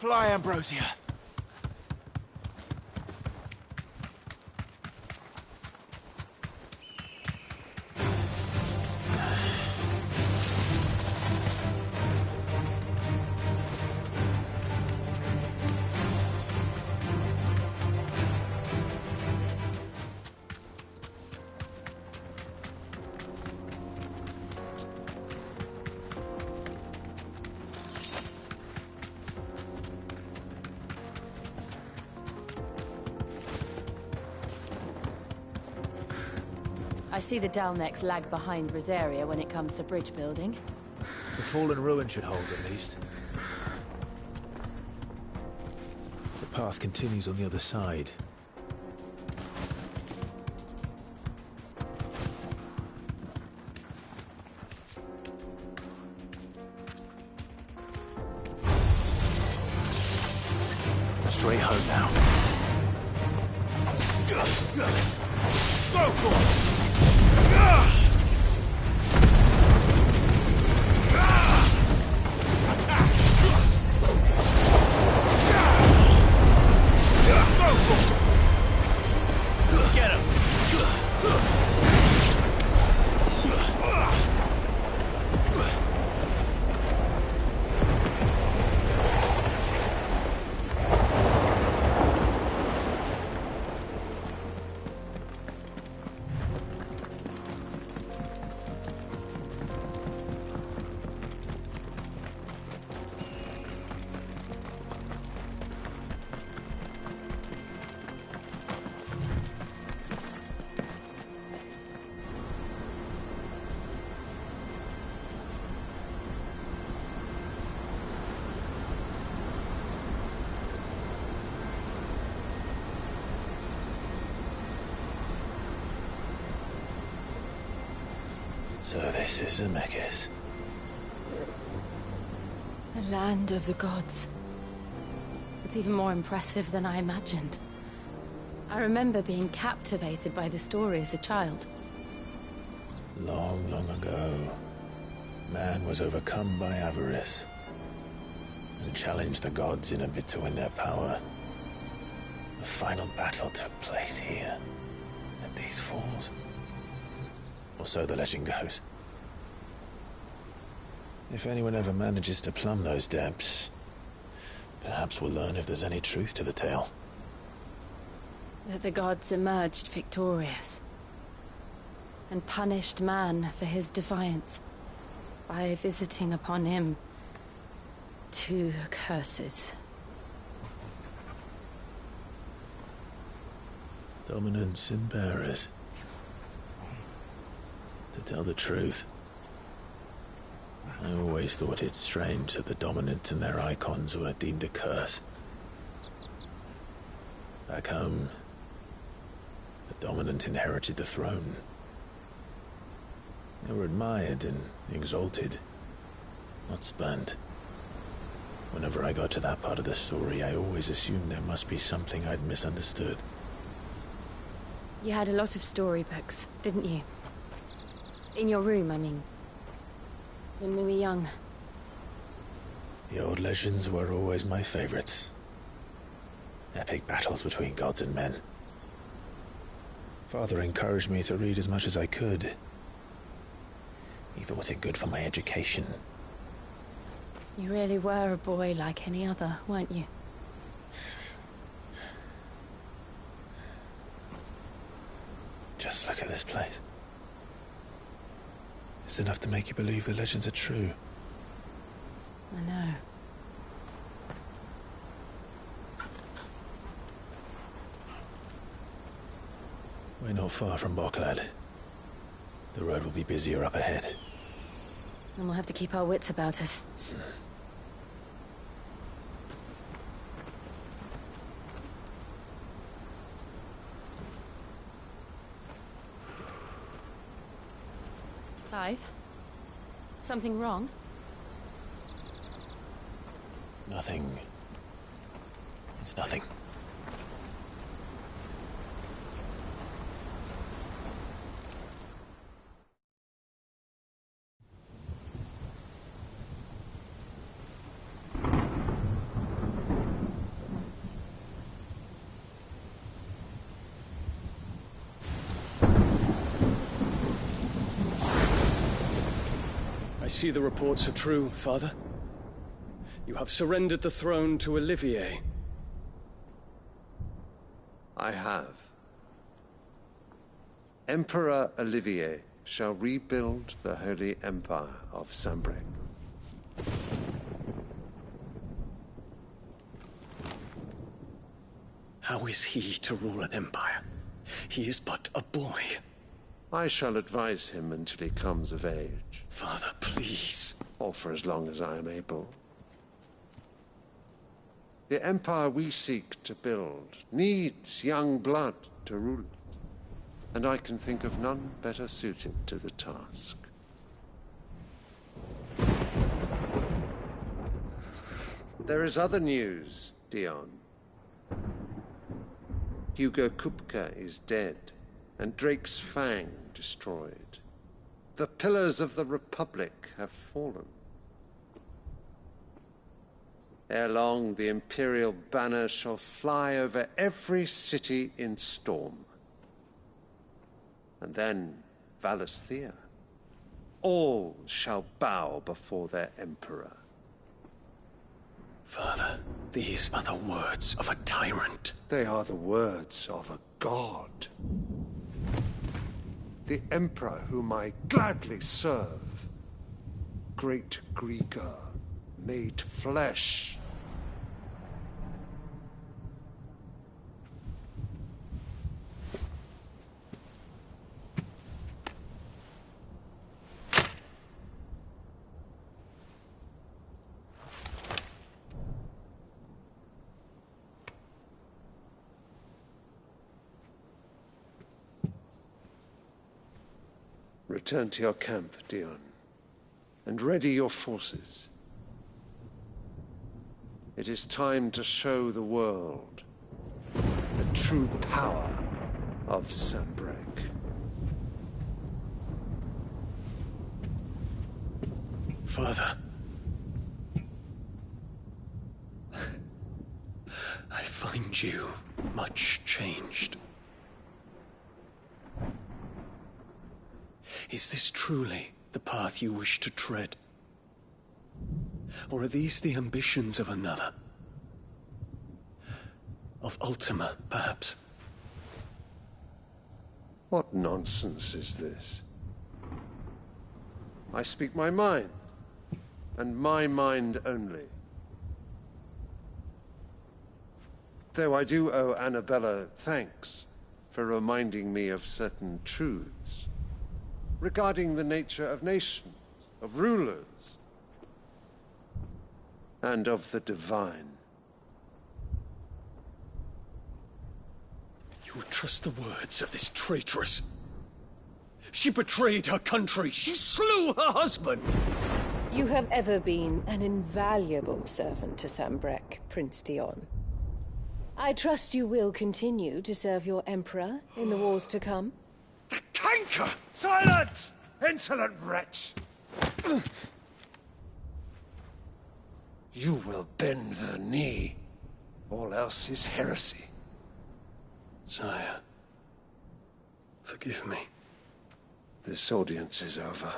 Fly, Ambrosia. I see the Dalmex lag behind Rosaria when it comes to bridge building. The fallen ruin should hold, at least. The path continues on the other side. Straight home now. Go for it! Get him! So this is Zemeckis. The land of the gods. It's even more impressive than I imagined. I remember being captivated by the story as a child. Long, long ago, man was overcome by avarice and challenged the gods in a bid to win their power. The final battle took place here, at these falls. Or so the legend goes. If anyone ever manages to plumb those depths, perhaps we'll learn if there's any truth to the tale. That the gods emerged victorious and punished man for his defiance by visiting upon him 2 curses. Dominance and bearers. To tell the truth, I always thought it strange that the dominant and their icons were deemed a curse. Back home, the dominant inherited the throne. They were admired and exalted, not spurned. Whenever I got to that part of the story, I always assumed there must be something I'd misunderstood. You had a lot of storybooks, didn't you? In your room, I mean. When we were young. The old legends were always my favorites. Epic battles between gods and men. Father encouraged me to read as much as I could. He thought it good for my education. You really were a boy like any other, weren't you? Just look at this place. It's enough to make you believe the legends are true. I know. We're not far from Boklad. The road will be busier up ahead. And we'll have to keep our wits about us. Clive? Something wrong? Nothing. It's nothing. I see the reports are true, Father. You have surrendered the throne to Olivier. I have. Emperor Olivier shall rebuild the Holy Empire of Sanbreque. How is he to rule an empire? He is but a boy. I shall advise him until he comes of age. Father, please. Or for as long as I am able. The empire we seek to build needs young blood to rule it. And I can think of none better suited to the task. There is other news, Dion. Hugo Kupka is dead, and Drake's Fang destroyed. The pillars of the Republic have fallen. Ere long, the Imperial banner shall fly over every city in Storm. And then, Valisthea. All shall bow before their Emperor. Father, these are the words of a tyrant. They are the words of a god. The Emperor whom I gladly serve. Great Greeker, made flesh. Return to your camp, Dion, and ready your forces. It is time to show the world the true power of Sanbreque. Father. I find you much changed. Is this truly the path you wish to tread? Or are these the ambitions of another? Of Ultima, perhaps? What nonsense is this? I speak my mind, and my mind only. Though I do owe Annabella thanks for reminding me of certain truths regarding the nature of nations, of rulers, and of the divine. You would trust the words of this traitress? She betrayed her country! She slew her husband! You have ever been an invaluable servant to Sanbreque, Prince Dion. I trust you will continue to serve your Emperor in the wars to come. The canker! Silence! Insolent wretch! You will bend the knee. All else is heresy. Sire, forgive me. This audience is over.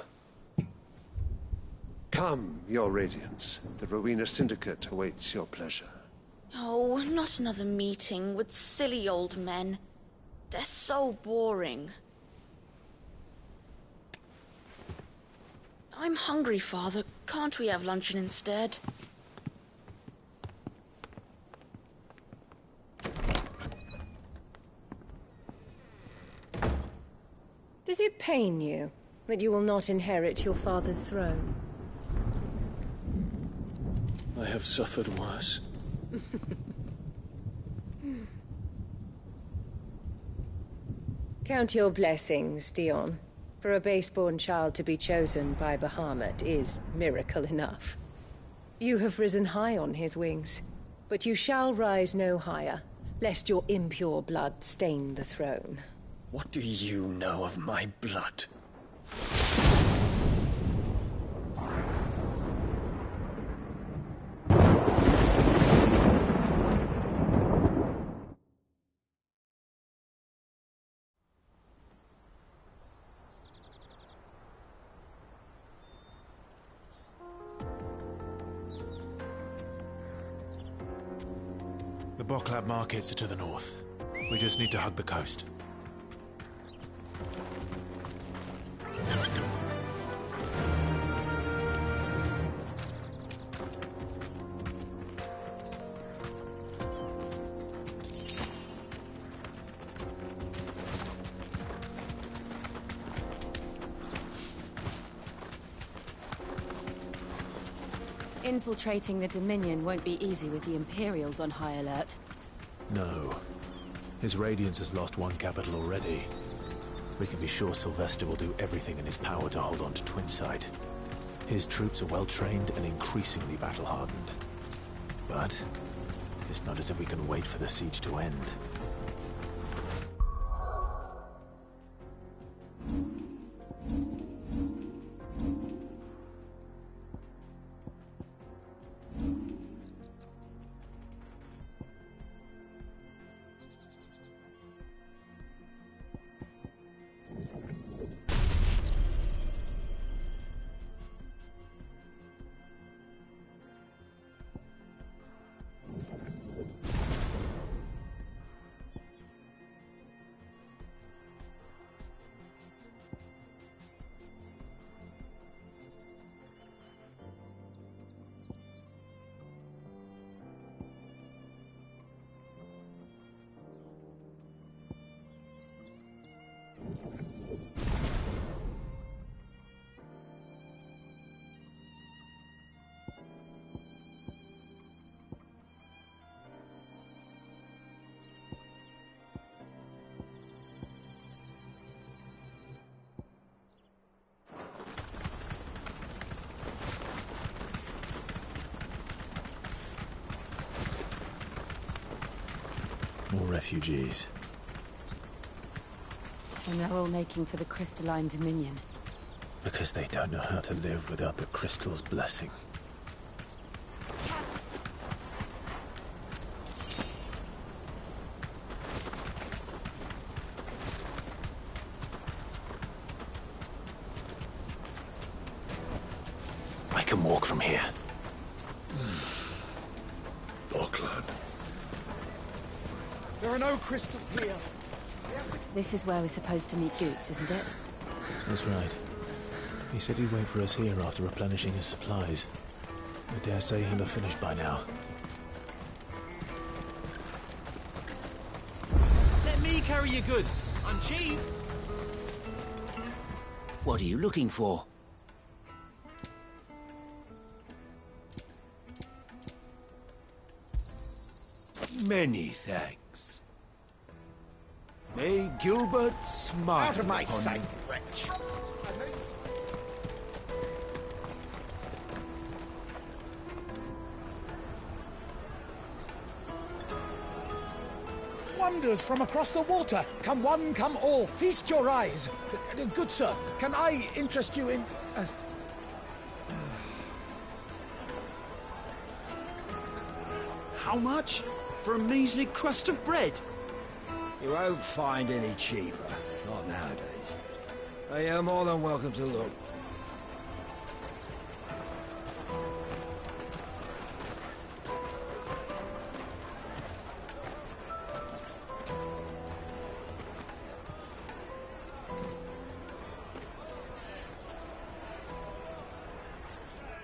Come, your Radiance. The Rowena Syndicate awaits your pleasure. Oh, not another meeting with silly old men. They're so boring. I'm hungry, Father. Can't we have luncheon instead? Does it pain you that you will not inherit your father's throne? I have suffered worse. Count your blessings, Dion. For a base-born child to be chosen by Bahamut is miracle enough. You have risen high on his wings, but you shall rise no higher, lest your impure blood stain the throne. What do you know of my blood? Boklab markets are to the north. We just need to hug the coast. Infiltrating the Dominion won't be easy with the Imperials on high alert. No. His Radiance has lost one capital already. We can be sure Sylvester will do everything in his power to hold on to Twinside. His troops are well-trained and increasingly battle-hardened. But it's not as if we can wait for the siege to end. More refugees. And they're all making for the Crystalline Dominion. Because they don't know how to live without the crystal's blessing. I can walk from here. Auckland. There are no crystals here. This is where we're supposed to meet Goots, isn't it? That's right. He said he'd wait for us here after replenishing his supplies. I dare say he'll have finished by now. Let me carry your goods. I'm cheap. What are you looking for? Many thanks. May Gilbert smile. Out of my upon sight, you. wretch. Wonders from across the water. Come one, come all. Feast your eyes. Good sir, can I interest you in... How much? For a measly crust of bread? You won't find any cheaper. Not nowadays. But you're more than welcome to look.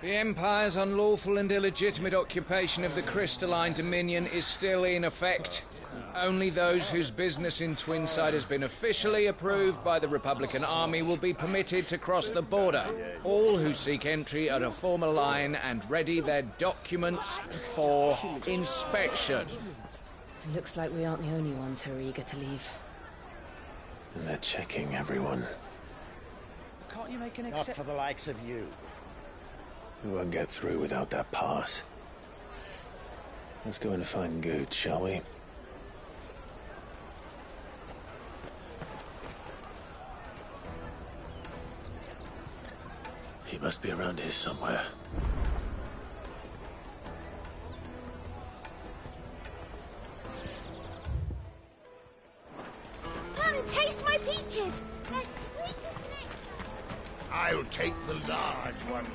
The Empire's unlawful and illegitimate occupation of the Crystalline Dominion is still in effect. Only those whose business in Twinside has been officially approved by the Republican Army will be permitted to cross the border. All who seek entry are to form a line and ready their documents for inspection. It looks like we aren't the only ones who are eager to leave. And they're checking everyone. Can't you make an exception? Not for the likes of you. We won't get through without that pass. Let's go in and find Good, shall we? He must be around here somewhere. Come, taste my peaches! They're sweet as nectar! I'll take the large one.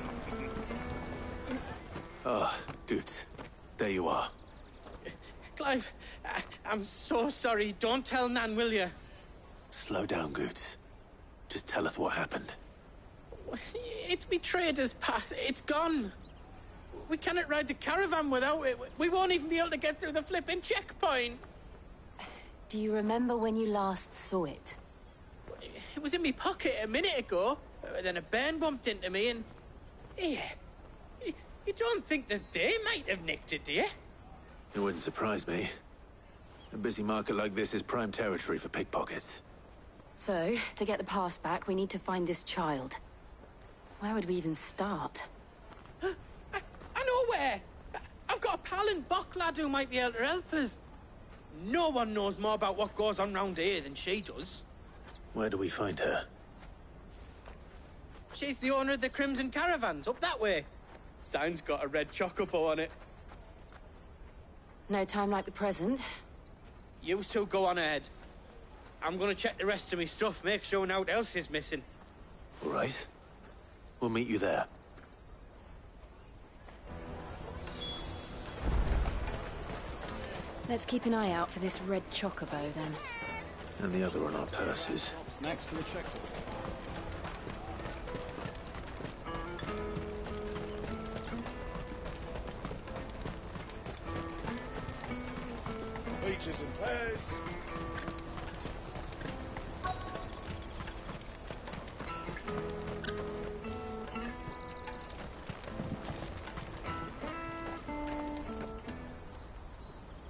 Ah, good. There you are. Clive. I'm so sorry. Don't tell Nan, will you? Slow down, Goots. Just tell us what happened. It's me trader's pass. It's gone. We cannot ride the caravan without it. We won't even be able to get through the flipping checkpoint. Do you remember when you last saw it? It was in my pocket a minute ago. Then a bairn bumped into me and... Yeah. You don't think that they might have nicked it, do you? It wouldn't surprise me. A busy market like this is prime territory for pickpockets. So, to get the pass back, we need to find this child. Where would we even start? I know where! I've got a pal in Bock lad who might be able to help us. No one knows more about what goes on round here than she does. Where do we find her? She's the owner of the Crimson Caravans, up that way. Sign's got a red chocobo on it. No time like the present. You two go on ahead. I'm gonna check the rest of my stuff, make sure naught else is missing. All right. We'll meet you there. Let's keep an eye out for this red chocobo, then. And the other on our purses. Next to the checkpoint. Peaches and pears.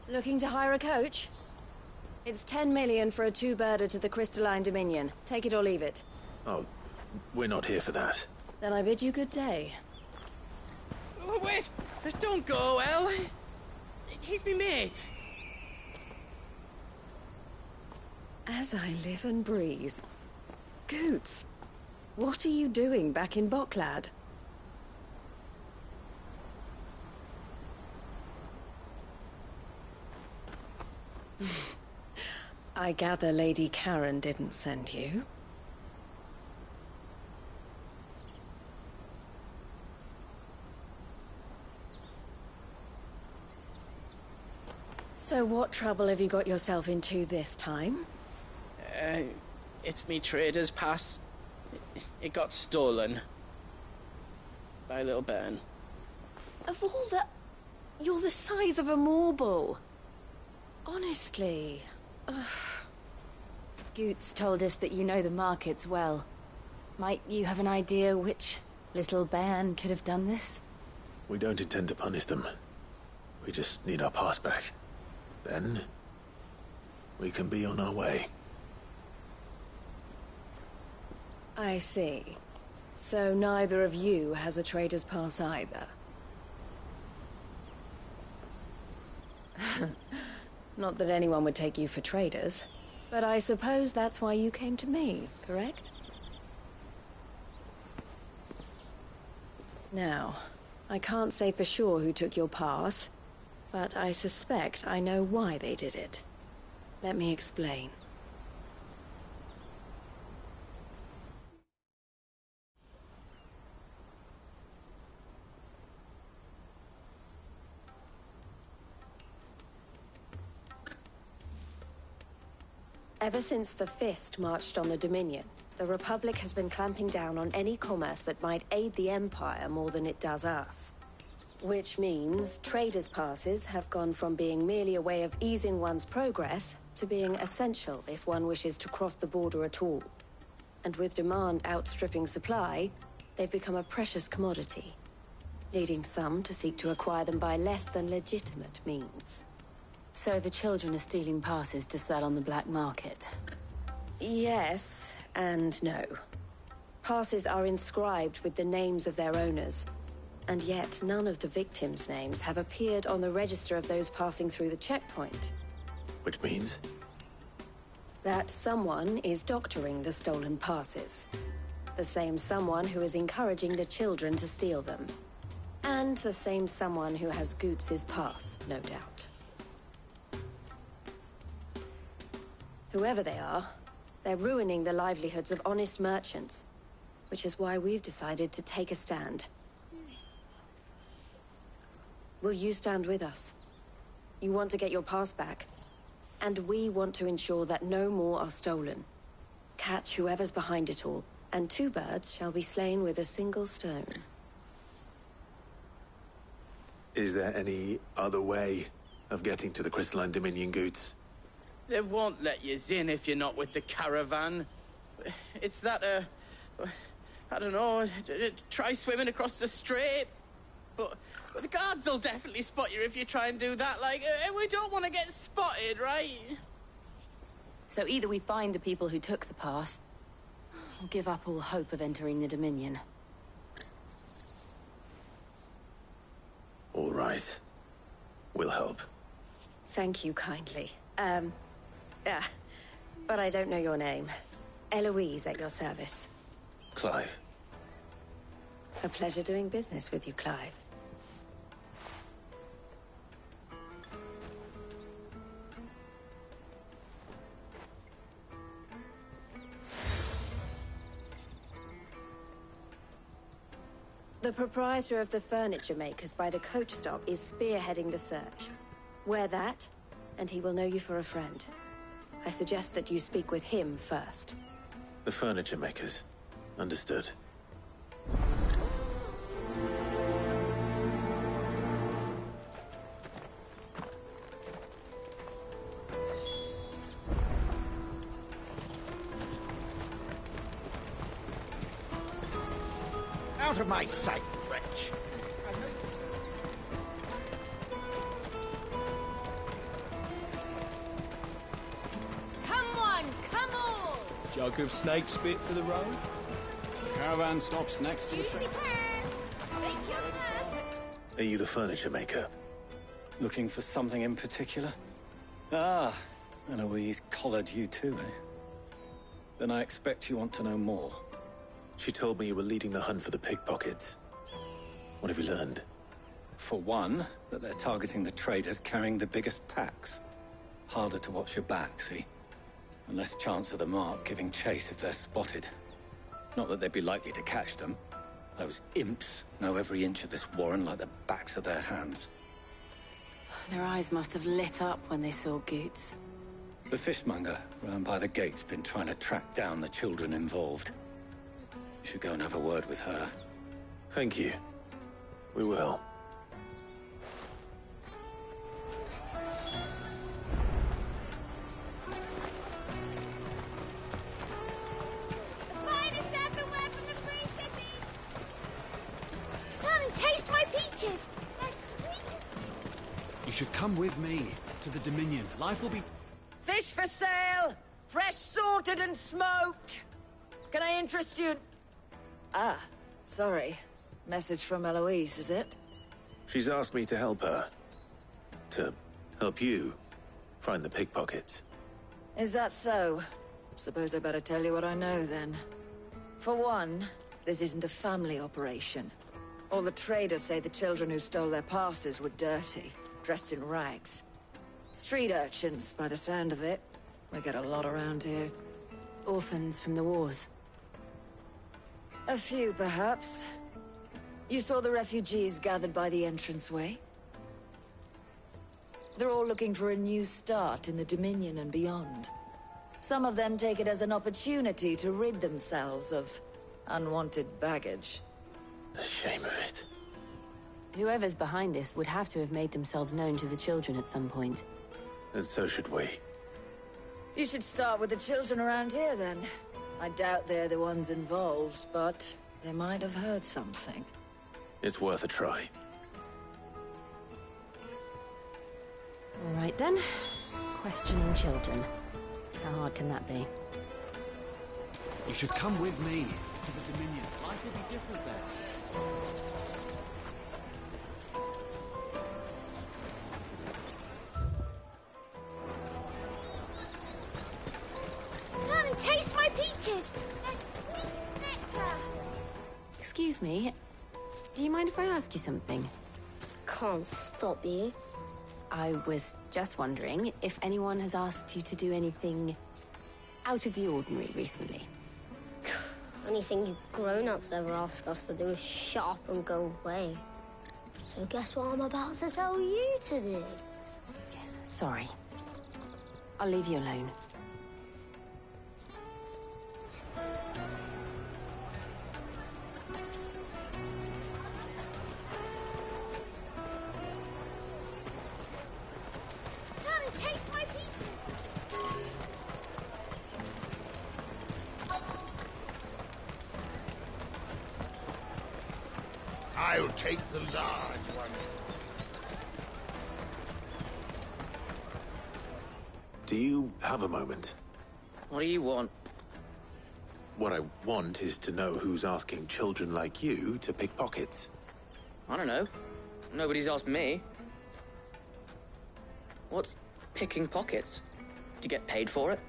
Looking to hire a coach? It's 10 million for a two-birder to the Crystalline Dominion. Take it or leave it. Oh, we're not here for that. Then I bid you good day. Oh, wait! Just don't go, El. He's me mate. As I live and breathe. Goots, what are you doing back in Bocklad? I gather Lady Karen didn't send you. So what trouble have you got yourself into this time? It's me trader's pass. It got stolen. By a little bairn. Of all the... You're the size of a marble. Honestly. Ugh. Goots told us that you know the markets well. Might you have an idea which little bairn could have done this? We don't intend to punish them. We just need our pass back. Then, we can be on our way. I see. So neither of you has a trader's pass either. Not that anyone would take you for traders, but I suppose that's why you came to me, correct? Now, I can't say for sure who took your pass, but I suspect I know why they did it. Let me explain. Ever since the Fist marched on the Dominion, the Republic has been clamping down on any commerce that might aid the Empire more than it does us. Which means traders' passes have gone from being merely a way of easing one's progress to being essential if one wishes to cross the border at all. And with demand outstripping supply, they've become a precious commodity, leading some to seek to acquire them by less than legitimate means. So the children are stealing passes to sell on the black market? Yes, and no. Passes are inscribed with the names of their owners, and yet none of the victims' names have appeared on the register of those passing through the checkpoint. Which means? That someone is doctoring the stolen passes. The same someone who is encouraging the children to steal them. And the same someone who has Goots' pass, no doubt. Whoever they are, they're ruining the livelihoods of honest merchants, which is why we've decided to take a stand. Will you stand with us? You want to get your pass back. And we want to ensure that no more are stolen. Catch whoever's behind it all, and 2 birds shall be slain with a single stone. Is there any other way of getting to the Crystalline Dominion goods? They won't let you in if you're not with the caravan. It's that, I don't know, try swimming across the strait. But the guards will definitely spot you if you try and do that. Like, we don't want to get spotted, right? So either we find the people who took the pass, or give up all hope of entering the Dominion. All right. We'll help. Thank you kindly. But I don't know your name. Eloise at your service. Clive. A pleasure doing business with you, Clive. The proprietor of the furniture makers by the coach stop is spearheading the search. Wear that, and he will know you for a friend. I suggest that you speak with him first. The furniture makers. Understood. Out of my sight, wretch! Come on, come on! Jug of snake spit for the road? Caravan stops next to the Juicy train. pears! Take your first! Are you the furniture maker? Looking for something in particular? Ah, Eloise collared you too, eh? Then I expect you want to know more. She told me you were leading the hunt for the pickpockets. What have you learned? For one, that they're targeting the traders carrying the biggest packs. Harder to watch your back, see? And less chance of the mark giving chase if they're spotted. Not that they'd be likely to catch them. Those imps know every inch of this warren like the backs of their hands. Their eyes must have lit up when they saw Goots. The fishmonger round by the gate's been trying to track down the children involved. You should go and have a word with her. Thank you. We will. The finest earthenware from the Free City! Come and taste my peaches! They're sweet as... You should come with me to the Dominion. Life will be... Fish for sale! Fresh sorted and smoked! Can I interest you? Ah, sorry. Message from Eloise, is it? She's asked me to help her. To help you find the pickpockets. Is that so? Suppose I better tell you what I know, then. For one, this isn't a family operation. All the traders say the children who stole their passes were dirty, dressed in rags. Street urchins, by the sound of it. We get a lot around here. Orphans from the wars. A few, perhaps. You saw the refugees gathered by the entranceway? They're all looking for a new start in the Dominion and beyond. Some of them take it as an opportunity to rid themselves of unwanted baggage. The shame of it. Whoever's behind this would have to have made themselves known to the children at some point. And so should we. You should start with the children around here, then. I doubt they're the ones involved, but they might have heard something. It's worth a try. All right, then. Questioning children. How hard can that be? You should come with me to the Dominion. Life will be different there. Come and taste my peaches! They're sweet as nectar! Excuse me. Do you mind if I ask you something? Can't stop you. I was just wondering if anyone has asked you to do anything out of the ordinary recently. Anything you grown-ups ever ask us to do is shut up and go away. So guess what I'm about to tell you to do? Sorry. I'll leave you alone. Come, taste my peaches! I'll take the large one. Do you have a moment? What do you want? What I want is to know who's asking children like you to pick pockets. I don't know. Nobody's asked me. What's picking pockets? Do you get paid for it?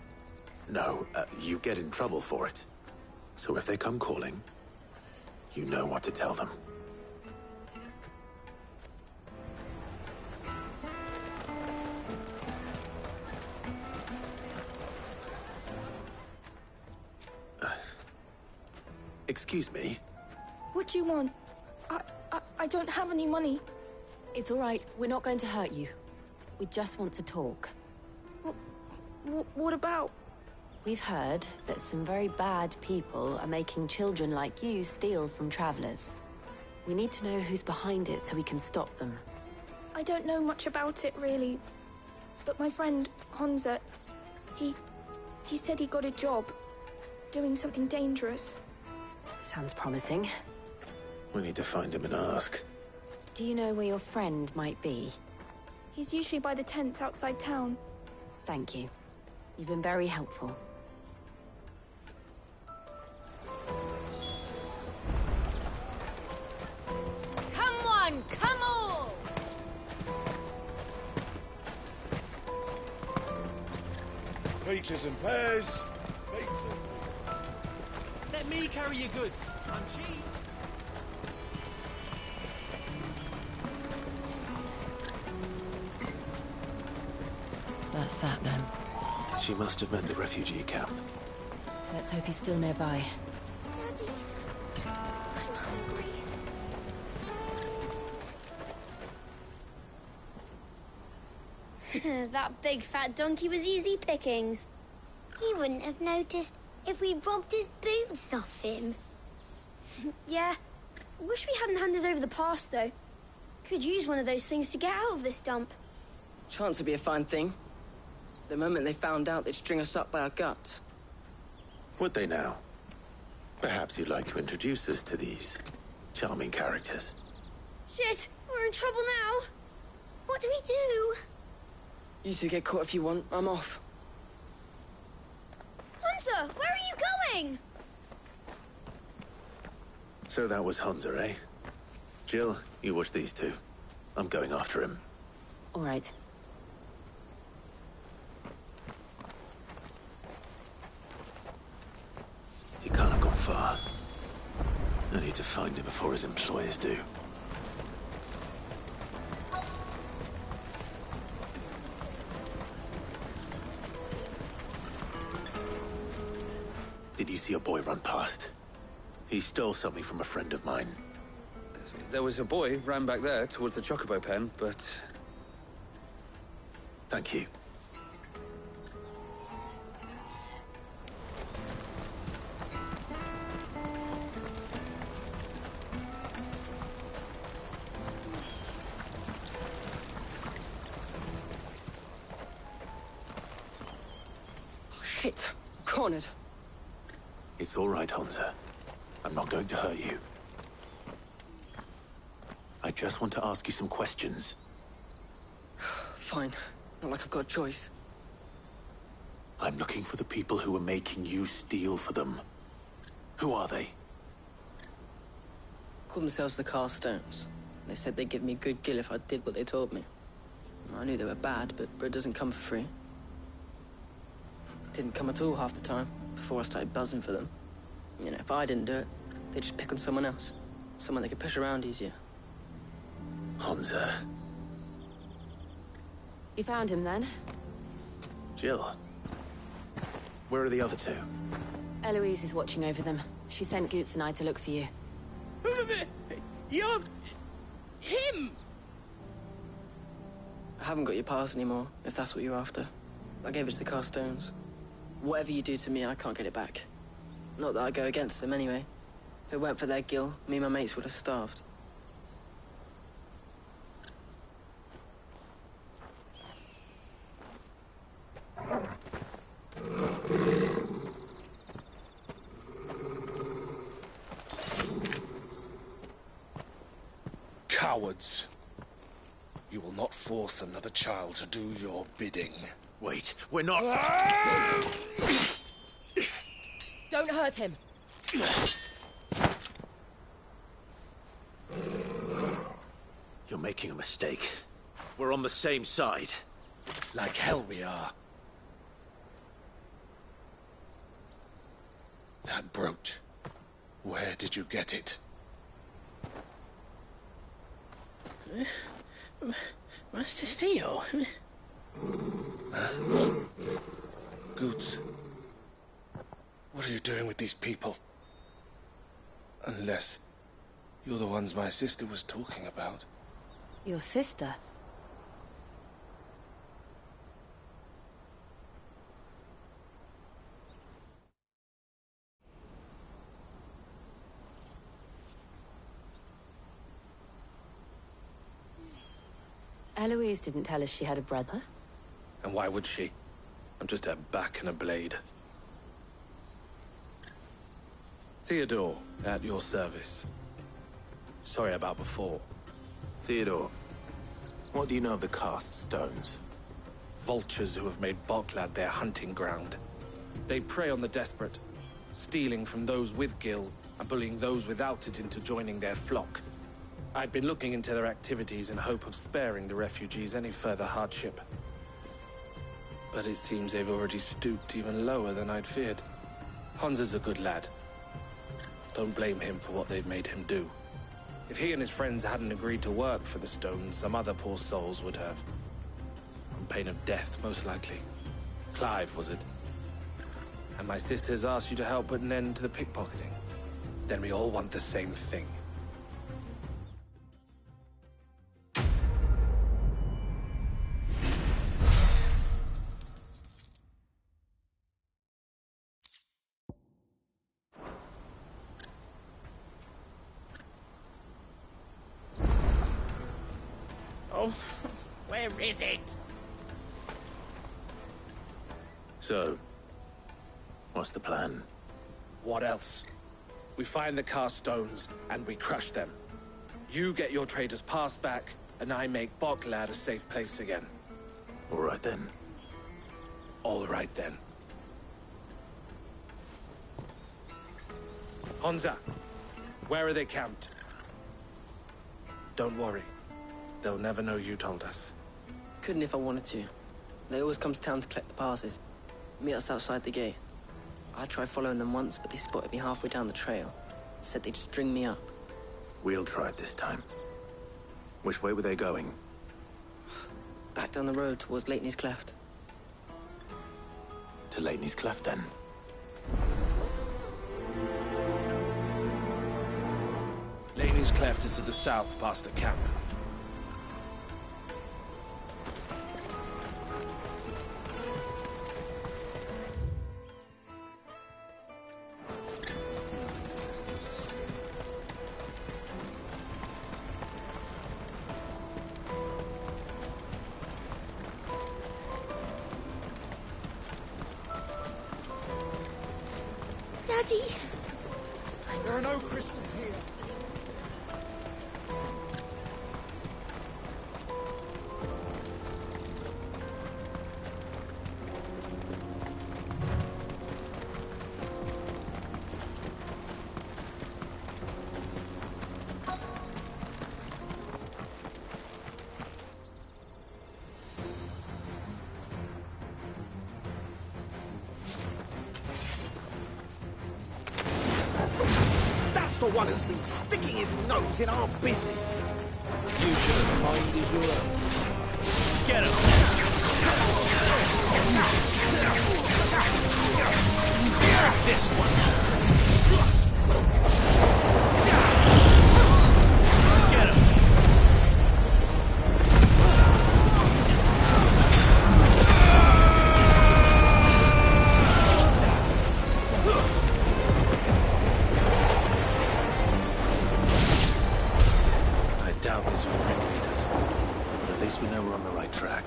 No, you get in trouble for it. So if they come calling, you know what to tell them. Excuse me? What do you want? I don't have any money. It's all right. We're not going to hurt you. We just want to talk. What about? We've heard that some very bad people are making children like you steal from travelers. We need to know who's behind it so we can stop them. I don't know much about it, really. But my friend, Hansa, he said he got a job doing something dangerous. Sounds promising. We need to find him and ask. Do you know where your friend might be? He's usually by the tents outside town. Thank you. You've been very helpful. Come on, come on! Peaches and pears. Let me carry your goods. I'm cheap. That's that, then. She must have meant the refugee camp. Let's hope he's still nearby. Daddy, I'm hungry. That big fat donkey was easy pickings. He wouldn't have noticed if we robbed his boots off him. Yeah. Wish we hadn't handed over the pass, though. Could use one of those things to get out of this dump. Chance would be a fine thing. The moment they found out, they'd string us up by our guts. Would they now? Perhaps you'd like to introduce us to these charming characters. Shit, we're in trouble now. What do we do? You two get caught if you want. I'm off. Hunter, where are you going? So that was Hansa, eh? Jill, you watch these two. I'm going after him. All right. He can't have gone far. I need to find him before his employers do. Did you see a boy run past? He stole something from a friend of mine. There was a boy ran back there towards the Chocobo pen, but... Thank you. Oh, shit. Cornered. It's all right, Hansa. I'm not going to hurt you. I just want to ask you some questions. Fine. Not like I've got a choice. I'm looking for the people who are making you steal for them. Who are they? Call themselves the Carstones. They said they'd give me good gill if I did what they told me. I knew they were bad, but bread doesn't come for free. Didn't come at all half the time, before I started buzzing for them. You know, if I didn't do it, they'd just pick on someone else. Someone they could push around easier. Hansa. You found him, then? Jill. Where are the other two? Eloise is watching over them. She sent Goots and I to look for you. You're... him! I haven't got your pass anymore, if that's what you're after. I gave it to the Carstones. Whatever you do to me, I can't get it back. Not that I go against them, anyway. If it weren't for their guild, me and my mates would have starved. Cowards. You will not force another child to do your bidding. Wait, we're not... Don't hurt him. You're making a mistake. We're on the same side. Like hell we are. That brooch. Where did you get it? Master Theo? Goots. What are you doing with these people? Unless you're the ones my sister was talking about. Your sister? Eloise didn't tell us she had a brother. And why would she? I'm just a back and a blade. Theodore, at your service. Sorry about before. Theodore, what do you know of the cast stones? Vultures who have made Boklad their hunting ground. They prey on the desperate, stealing from those with Gil and bullying those without it into joining their flock. I'd been looking into their activities in hope of sparing the refugees any further hardship. But it seems they've already stooped even lower than I'd feared. Hans is a good lad. Don't blame him for what they've made him do. If he and his friends hadn't agreed to work for the stones, some other poor souls would have. On pain of death, most likely. Clive, was it? And my sisters asked you to help put an end to the pickpocketing. Then we all want the same thing. Where is it? So, what's the plan? What else? We find the cast stones, and we crush them. You get your trader's pass back, and I make Boklad a safe place again. All right then. All right then. Honza, where are they camped? Don't worry. They'll never know you told us. Couldn't if I wanted to. They always come to town to collect the passes. Meet us outside the gate. I tried following them once, but they spotted me halfway down the trail. Said they'd string me up. We'll try it this time. Which way were they going? Back down the road towards Leitney's Cleft. To Leitney's Cleft, then? Leitney's Cleft is to the south, past the camp. Daddy! There are no crystals here. The one who's been sticking his nose in our business. You should have minded your own. Get him! This one. Get him! we know we're on the right track.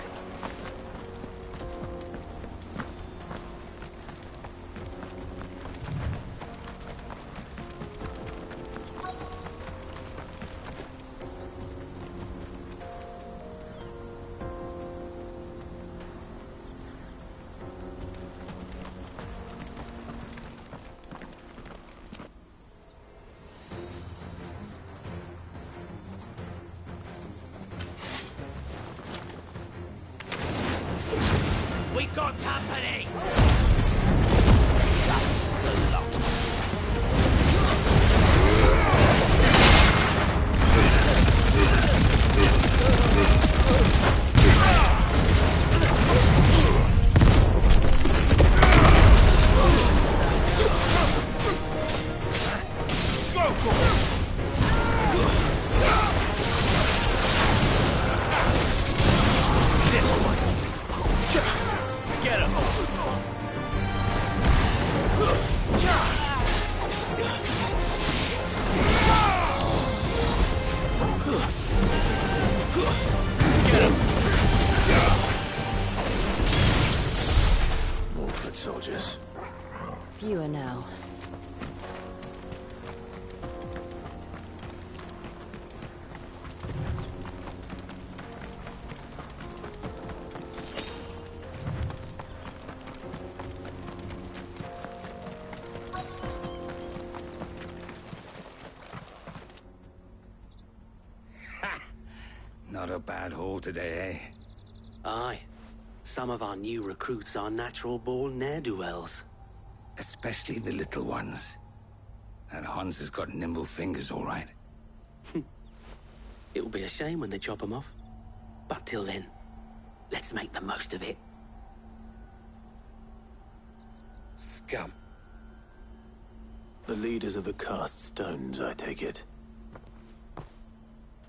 We got company! That's the lot. Go for it! This one. Get him! More foot soldiers. Fewer now. Not a bad haul today, eh? Aye. Some of our new recruits are natural-born ne'er-do-wells. Especially the little ones. And Hans has got nimble fingers, all right. It'll be a shame when they chop them off. But till then, let's make the most of it. Scum. The leaders of the cast stones, I take it.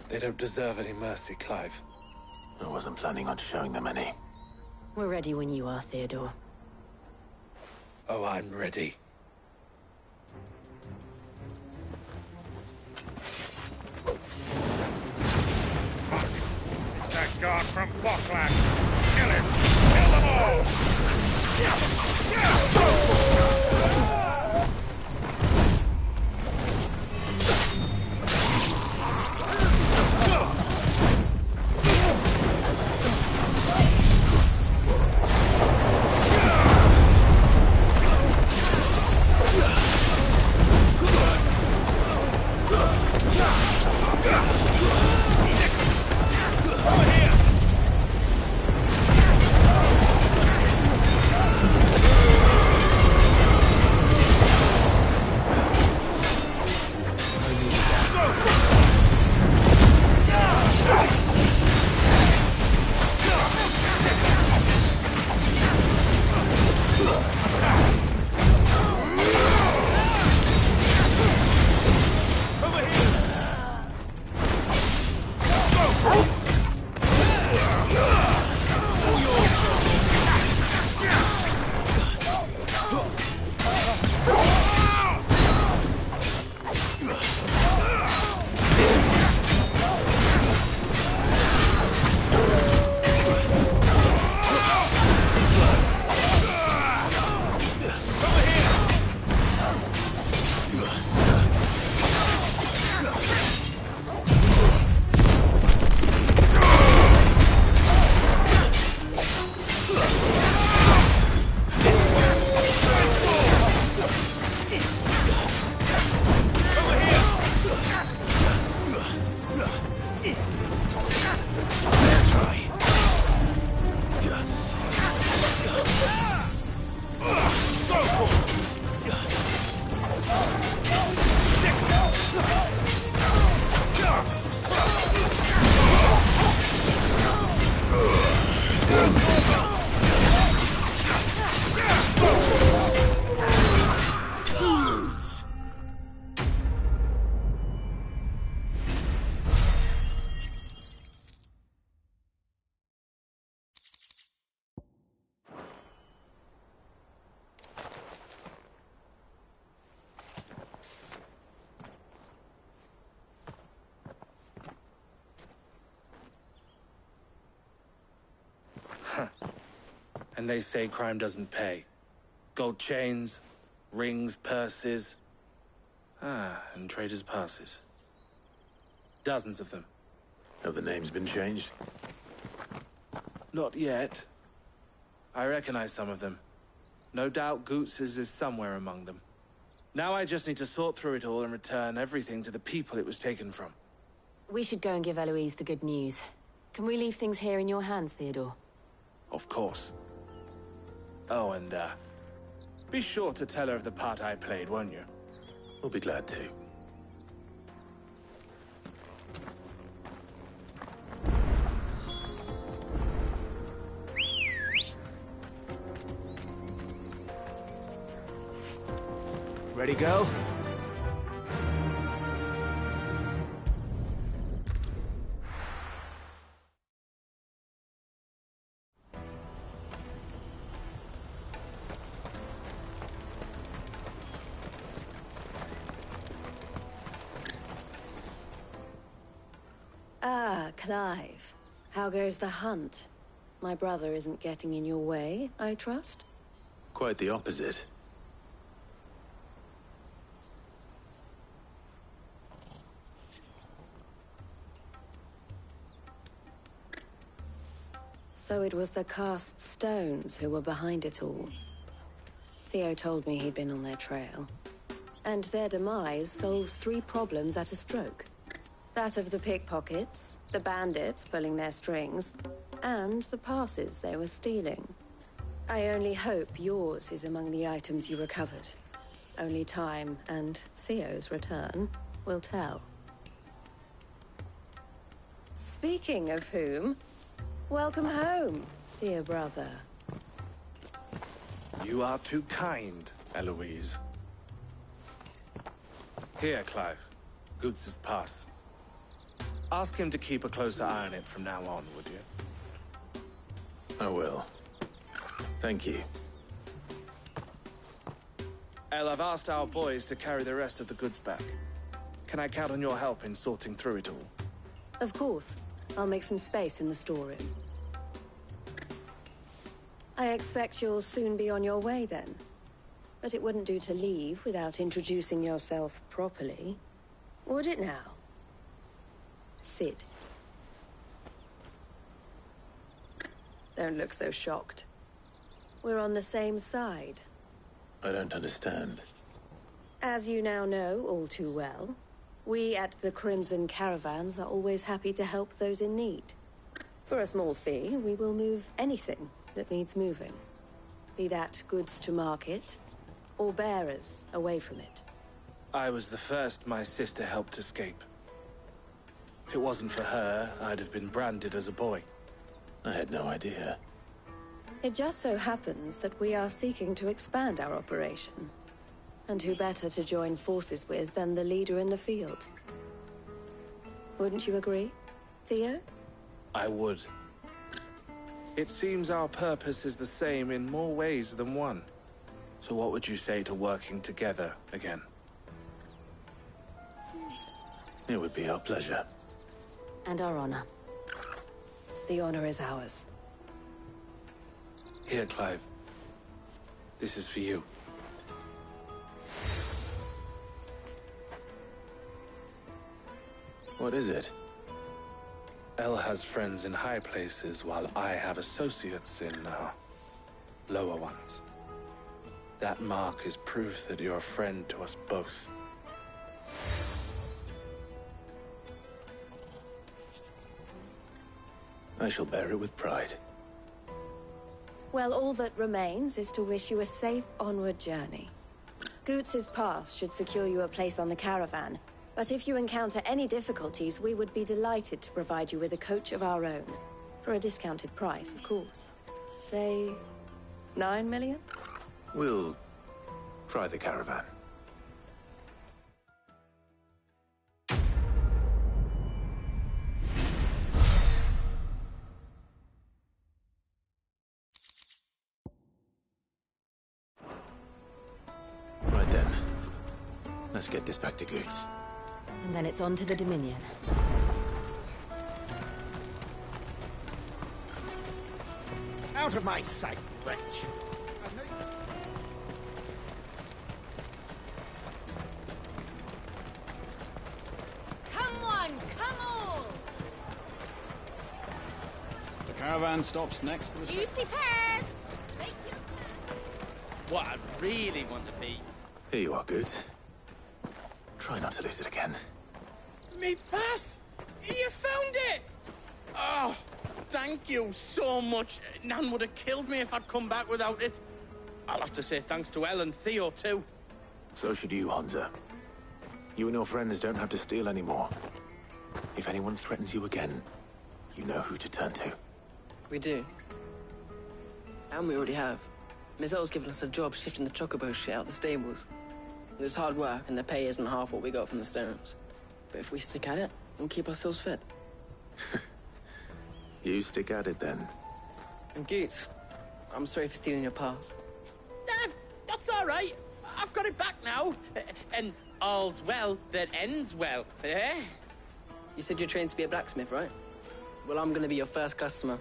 They don't deserve any mercy, Clive. I wasn't planning on showing them any. We're ready when you are, Theodore. Oh, I'm ready. Fuck! It's that guard from Bokland! Kill him! Kill them all! And they say crime doesn't pay. Gold chains, rings, purses. And traders' passes. Dozens of them. Have the names been changed? Not yet. I recognize some of them. No doubt Goots's is somewhere among them. Now I just need to sort through it all and return everything to the people it was taken from. We should go and give Eloise the good news. Can we leave things here in your hands, Theodore? Of course. Oh, and, be sure to tell her of the part I played, won't you? We'll be glad to. Ready, go? Ah, Clive. How goes the hunt? My brother isn't getting in your way, I trust? Quite the opposite. So it was the cast stones who were behind it all. Theo told me he'd been on their trail. And their demise solves 3 problems at a stroke. That of the pickpockets, the bandits pulling their strings, and the passes they were stealing. I only hope yours is among the items you recovered. Only time and Theo's return will tell. Speaking of whom, welcome home, dear brother. You are too kind, Eloise. Here, Clive. Goots's pass. Ask him to keep a closer eye on it from now on, would you? I will. Thank you. El, I've asked our boys to carry the rest of the goods back. Can I count on your help in sorting through it all? Of course. I'll make some space in the storeroom. I expect you'll soon be on your way then. But it wouldn't do to leave without introducing yourself properly. Would it now? Sid. Don't look so shocked. We're on the same side. I don't understand. As you now know all too well, we at the Crimson Caravans are always happy to help those in need. For a small fee, we will move anything that needs moving. Be that goods to market, or bearers away from it. I was the first my sister helped escape. If it wasn't for her, I'd have been branded as a boy. I had no idea. It just so happens that we are seeking to expand our operation. And who better to join forces with than the leader in the field? Wouldn't you agree, Theo? I would. It seems our purpose is the same in more ways than one. So what would you say to working together again? It would be our pleasure. And our honor. The honor is ours. Here, Clive. This is for you. What is it? El has friends in high places, while I have associates in, lower ones. That mark is proof that you're a friend to us both. I shall bear it with pride. Well, all that remains is to wish you a safe onward journey. Goots's pass should secure you a place on the caravan, but if you encounter any difficulties, we would be delighted to provide you with a coach of our own. For a discounted price, of course. Say, 9 million? We'll try the caravan. Right then. Let's get this back to Goots. And then it's on to the Dominion. Out of my sight! wretch. Come on, come all! The caravan stops next to the... Juicy pears! What I really want to be... Here you are, Good. Try not to lose it again. Me pass! You found it! Oh, thank you so much. Nan would have killed me if I'd come back without it. I'll have to say thanks to Elle and Theo, too. So should you, Hansa. You and your friends don't have to steal anymore. If anyone threatens you again, you know who to turn to. We do. And we already have. Miss Elle's given us a job shifting the chocobo shit out the stables. It's hard work, and the pay isn't half what we got from the Stones. But if we stick at it, we'll keep ourselves fit. You stick at it, then. And Goots, I'm sorry for stealing your pass. That's all right. I've got it back now. And all's well that ends well, eh? You said you're trained to be a blacksmith, right? Well, I'm gonna be your first customer.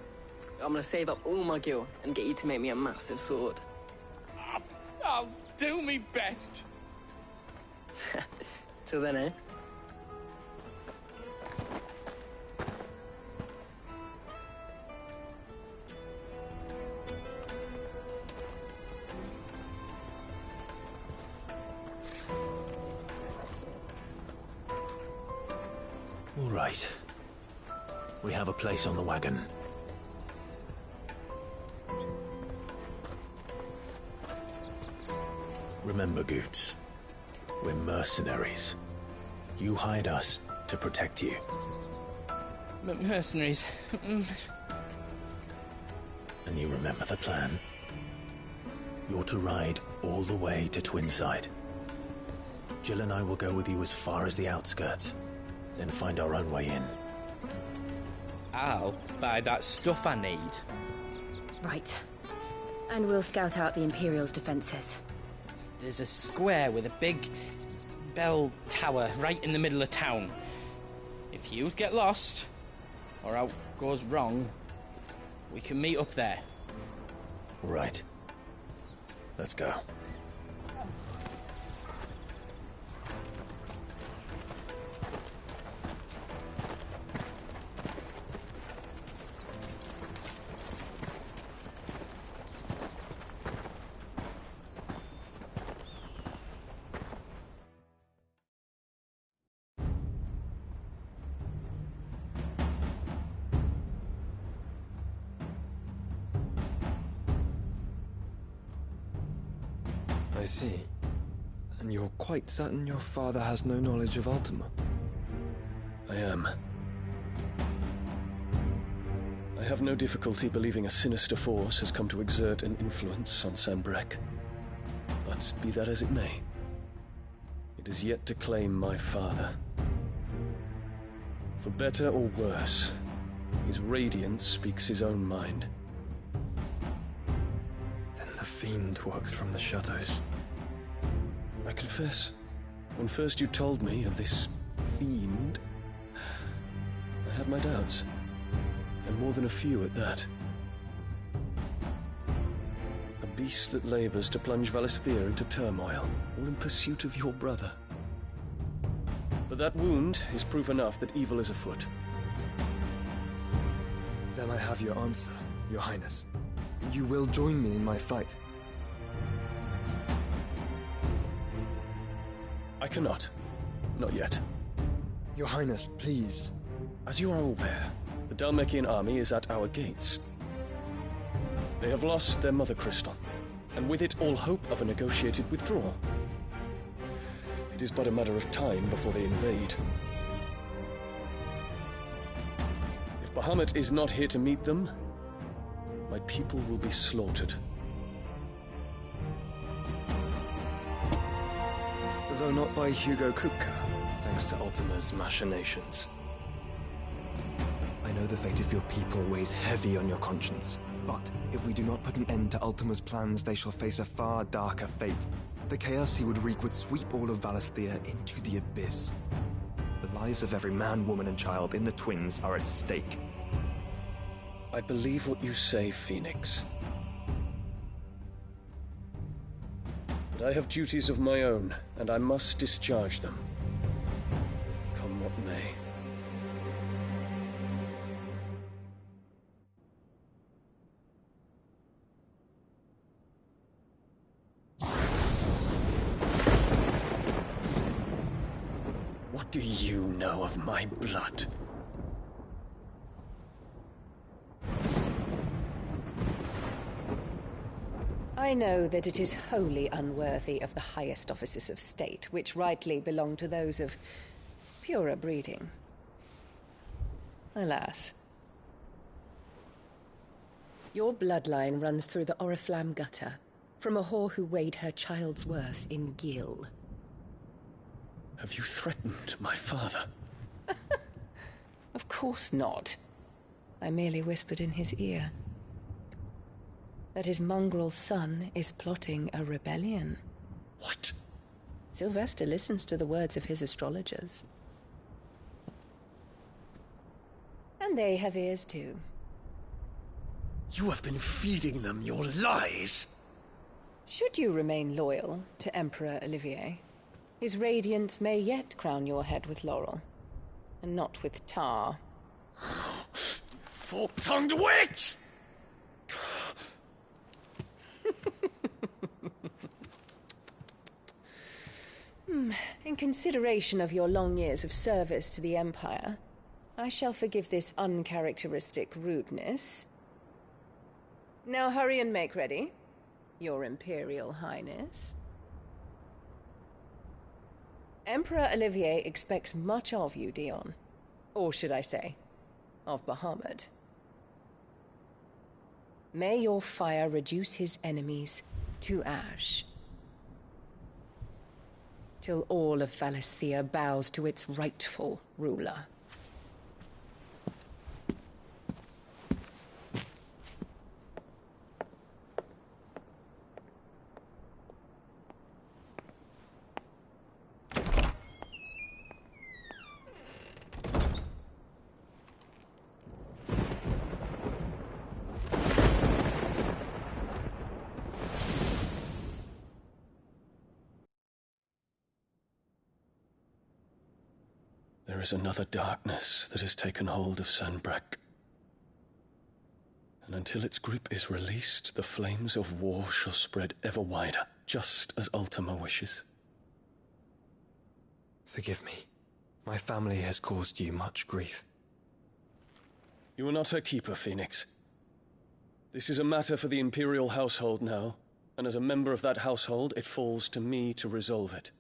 I'm gonna save up all my gil and get you to make me a massive sword. I'll do me best. Till then, eh? All right. We have a place on the wagon. Remember, Goots, we're mercenaries. You hired us to protect you. Mercenaries. And you remember the plan? You're to ride all the way to Twinside. Jill and I will go with you as far as the outskirts, then find our own way in. I'll buy that stuff I need. Right. And we'll scout out the Imperial's defenses. There's a square with a big bell tower right in the middle of town. If you get lost, or out goes wrong, we can meet up there. Right. Let's go. I see. And you're quite certain your father has no knowledge of Ultima? I am. I have no difficulty believing a sinister force has come to exert an influence on Sanbreque. But be that as it may, it is yet to claim my father. For better or worse, his radiance speaks his own mind. Then the fiend works from the shadows. I confess, when first you told me of this fiend, I had my doubts, and more than a few at that. A beast that labors to plunge Valisthea into turmoil, all in pursuit of your brother. But that wound is proof enough that evil is afoot. Then I have your answer, Your Highness. You will join me in my fight. I cannot. Not yet. Your Highness, please. As you are aware, the Dhalmekian army is at our gates. They have lost their mother crystal, and with it all hope of a negotiated withdrawal. It is but a matter of time before they invade. If Bahamut is not here to meet them, my people will be slaughtered. Though not by Hugo Kupka, thanks to Ultima's machinations. I know the fate of your people weighs heavy on your conscience, but if we do not put an end to Ultima's plans, they shall face a far darker fate. The chaos he would wreak would sweep all of Valisthea into the abyss. The lives of every man, woman, and child in the Twins are at stake. I believe what you say, Phoenix. But I have duties of my own, and I must discharge them. Come what may. What do you know of my blood? I know that it is wholly unworthy of the highest offices of state, which rightly belong to those of purer breeding. Alas. Your bloodline runs through the Oriflamme gutter, from a whore who weighed her child's worth in gil. Have you threatened my father? Of course not. I merely whispered in his ear that his mongrel son is plotting a rebellion. What? Sylvester listens to the words of his astrologers. And they have ears too. You have been feeding them your lies! Should you remain loyal to Emperor Olivier, his radiance may yet crown your head with laurel, and not with tar. Fork-tongued witch! In consideration of your long years of service to the Empire, I shall forgive this uncharacteristic rudeness. Now hurry and make ready, Your Imperial Highness. Emperor Olivier expects much of you, Dion. Or should I say, of Bahamut. May your fire reduce his enemies to ash, till all of Valisthea bows to its rightful ruler. There is another darkness that has taken hold of Sanbreque. And until its grip is released, the flames of war shall spread ever wider, just as Ultima wishes. Forgive me. My family has caused you much grief. You are not her keeper, Phoenix. This is a matter for the Imperial household now, and as a member of that household, it falls to me to resolve it.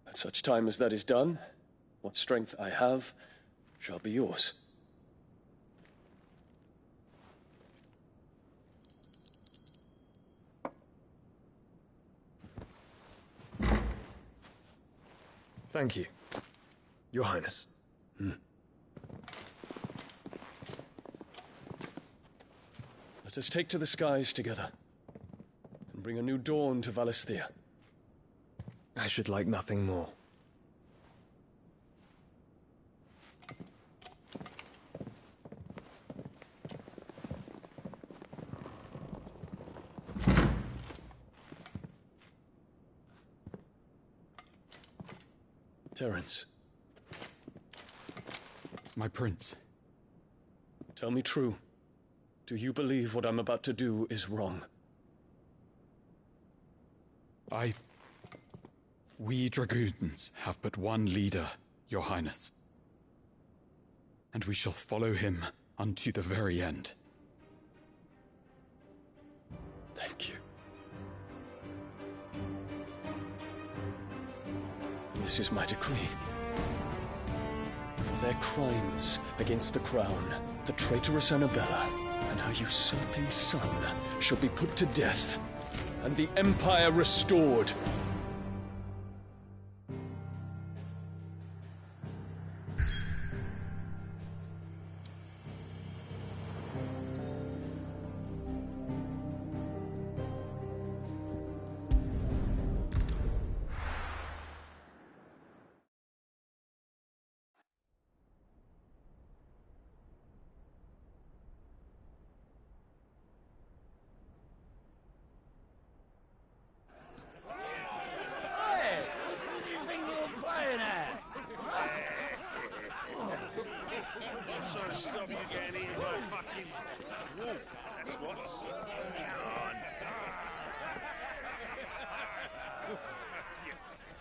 At such time as that is done, what strength I have shall be yours. Thank you, Your Highness. Let us take to the skies together, and bring a new dawn to Valisthea. I should like nothing more. Terence. My prince. Tell me true. Do you believe what I'm about to do is wrong? We dragoons have but one leader, Your Highness. And we shall follow him unto the very end. Thank you. This is my decree. For their crimes against the crown, the traitorous Annabella and her usurping son shall be put to death, and the Empire restored.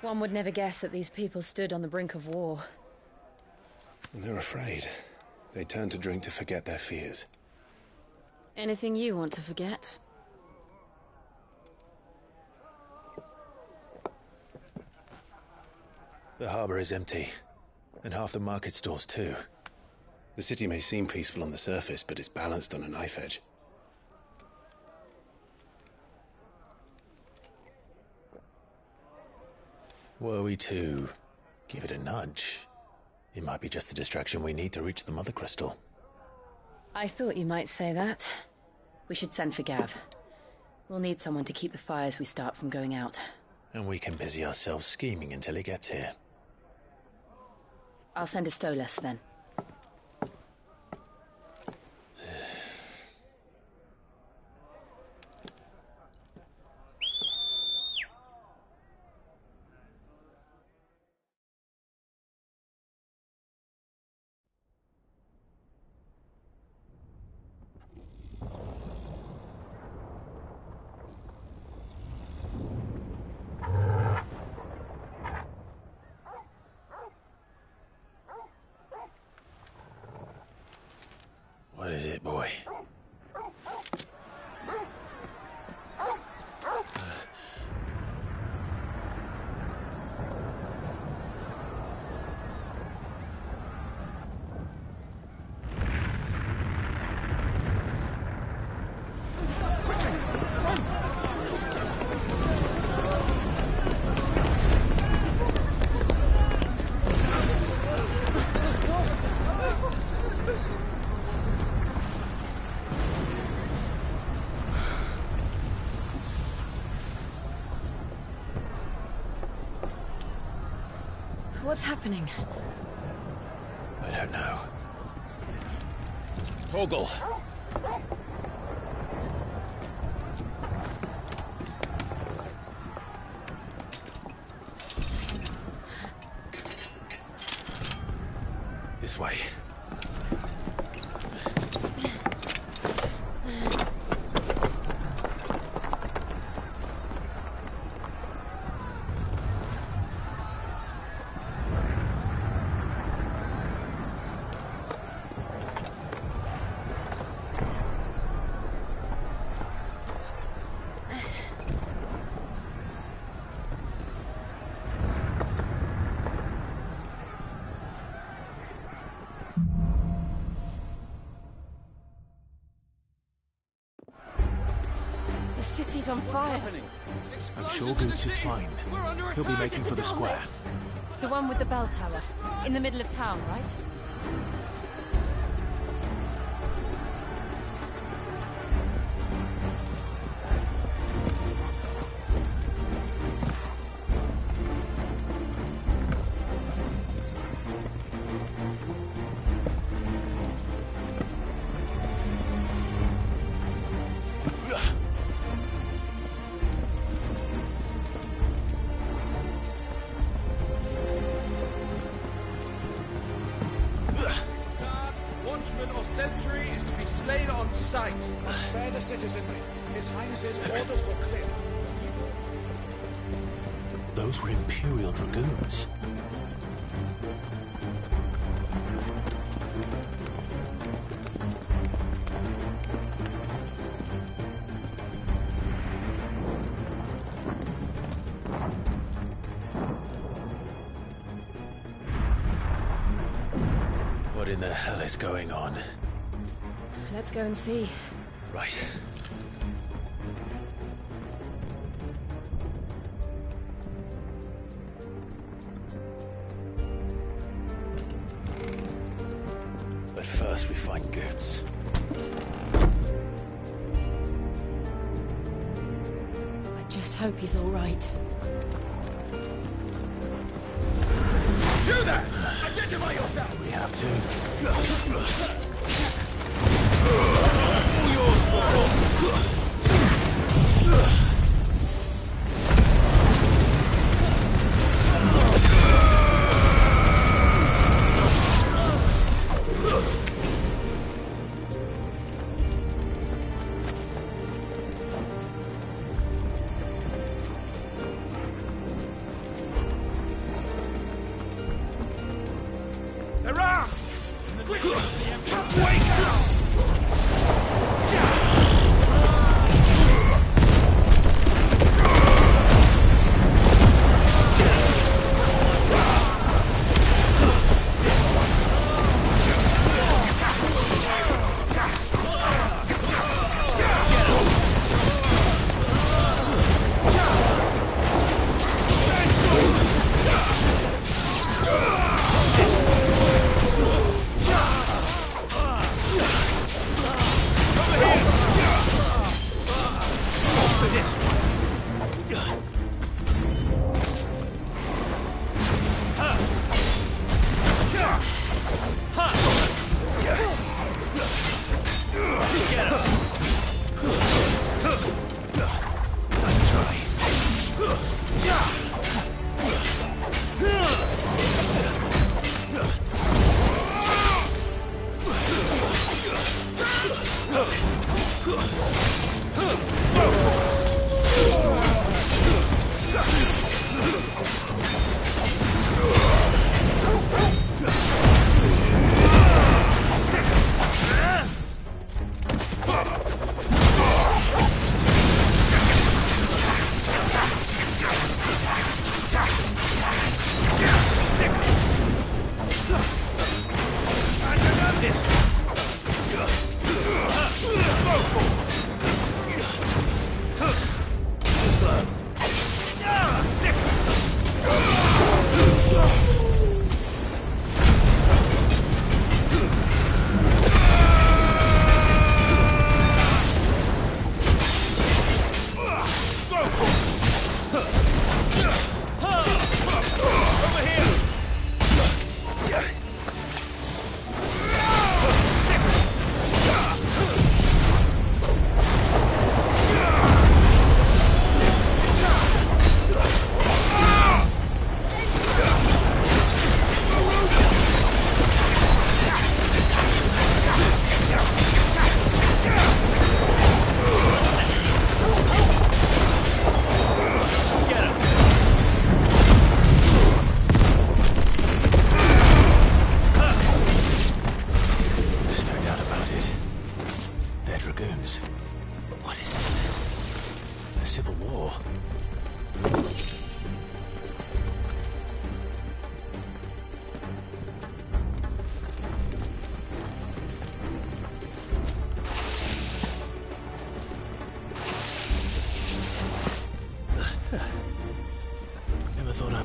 One would never guess that these people stood on the brink of war. And they're afraid. They turn to drink to forget their fears. Anything you want to forget? The harbor is empty, and half the market stalls too. The city may seem peaceful on the surface, but it's balanced on a knife edge. Were we to give it a nudge, it might be just the distraction we need to reach the Mother Crystal. I thought you might say that. We should send for Gav. We'll need someone to keep the fires we start from going out. And we can busy ourselves scheming until he gets here. I'll send a Stolas then. What is it, boy? What's happening? I don't know. Torgal! This way. The city's on fire. I'm sure Goots is fine. He'll be making for the square. The one with the bell tower. In the middle of town, right? Sentry is to be slain on sight. Spare the citizenry. His Highness's orders were clear. Those were Imperial Dragoons. What in the hell is going on? Let's go and see. Right. But first we find Goots. I just hope he's all right. You there! Identify yourself! We have to. All yours, Torgal! Hurrah! Wake up!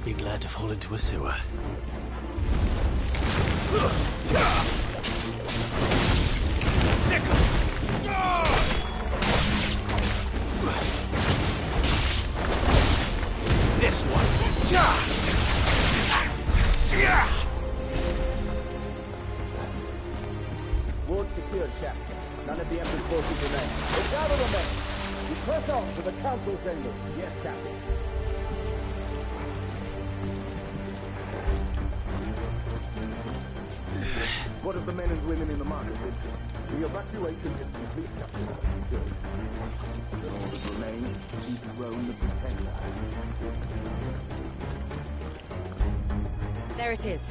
Be glad to fall into a sewer. This one. Ward secured, Captain. None of the Emperor's forces remain. Gather the men. We press on to the Council chambers. Yes, Captain. What of the men and women in the market district? The evacuation is complete, Captain. Good. Then all that remains is to dethrone the Pretender. There it is.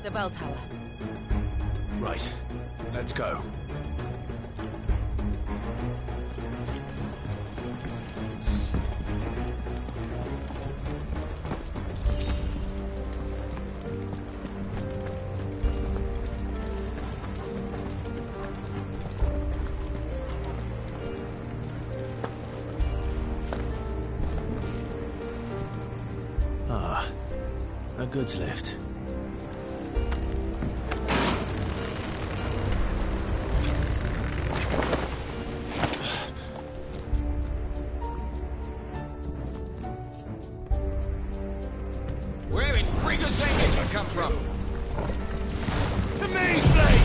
The bell tower. Right. Let's go. A goods lift. Where in Krieger's End did you come from? To me, Blade!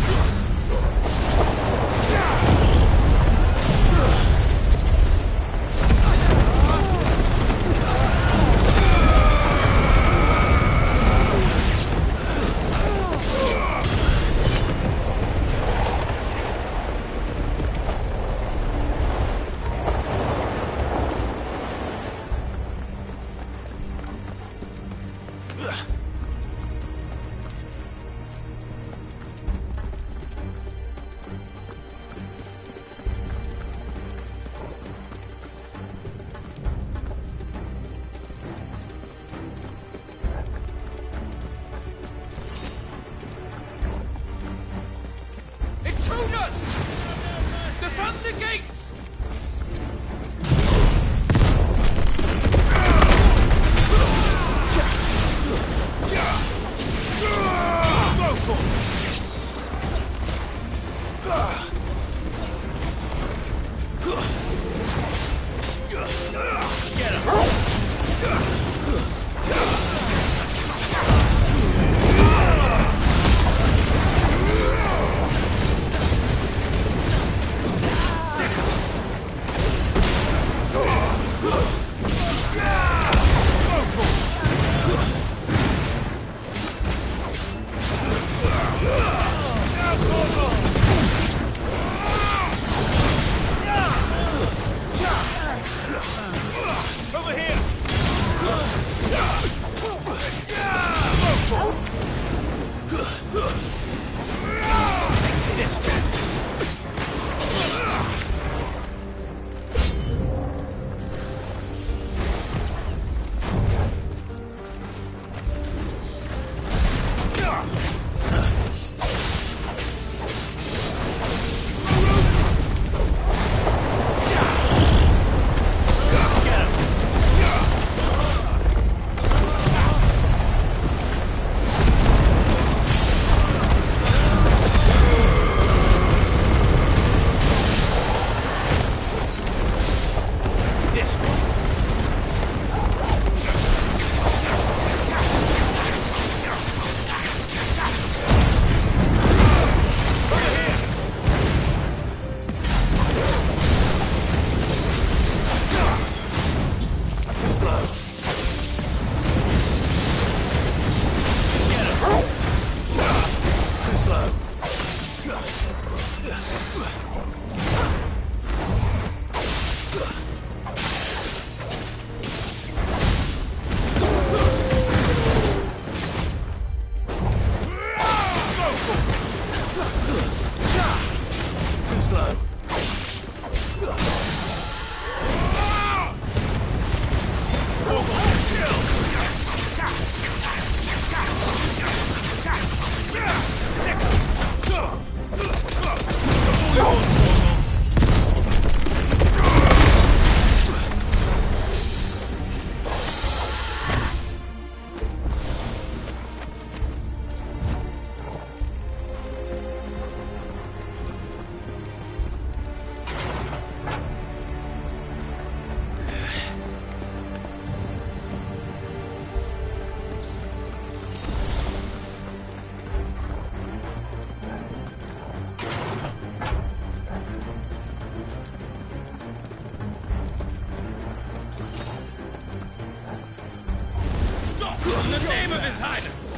In the name of His Highness!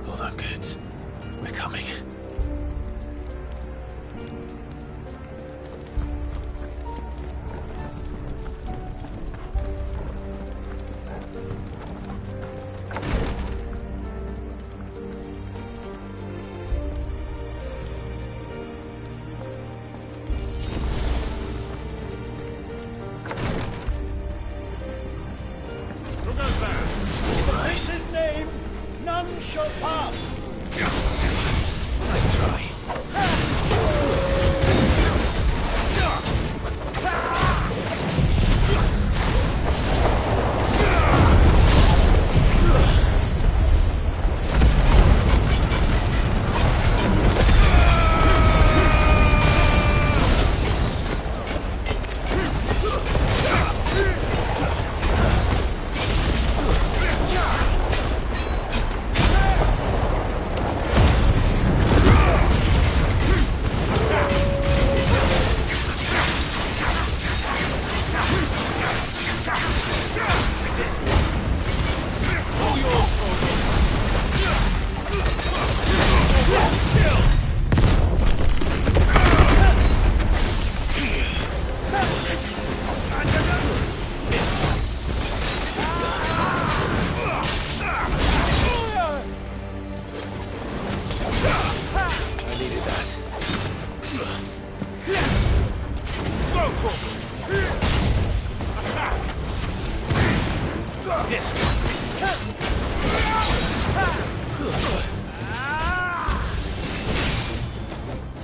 Hold on, kids. We're coming. Who goes there? In the priest's name, none shall pass. Nice try.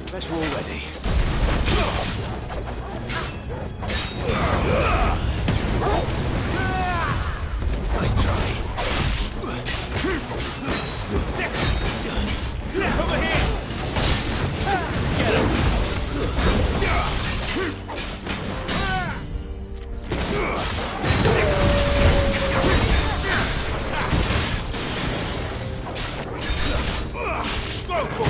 Better already. Nice try. Over here! Get him! Go!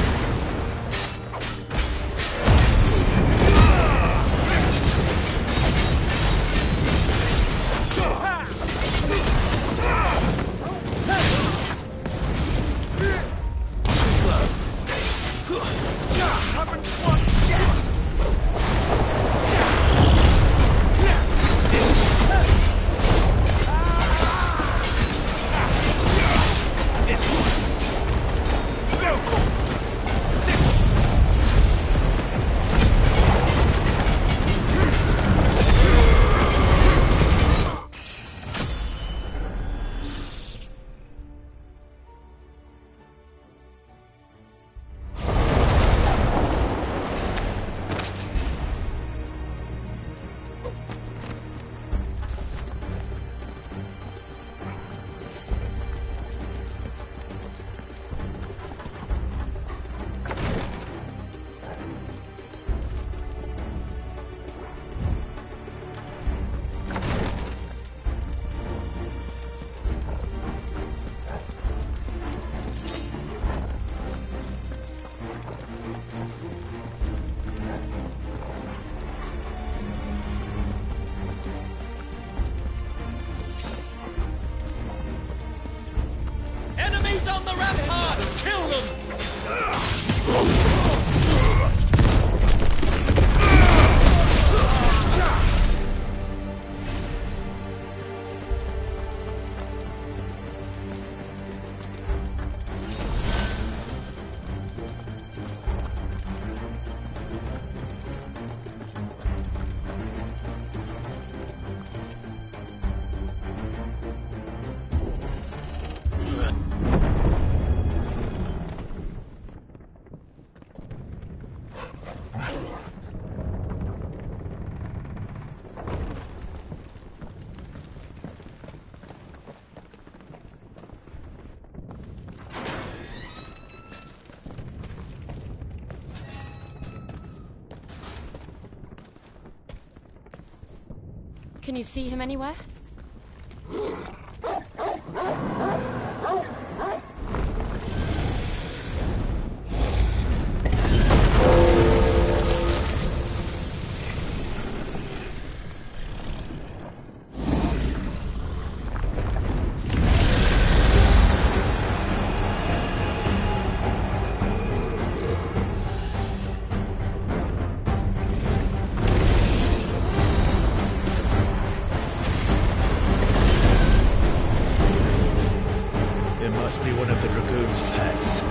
Can you see him anywhere? It must be one of the Dragoon's pets.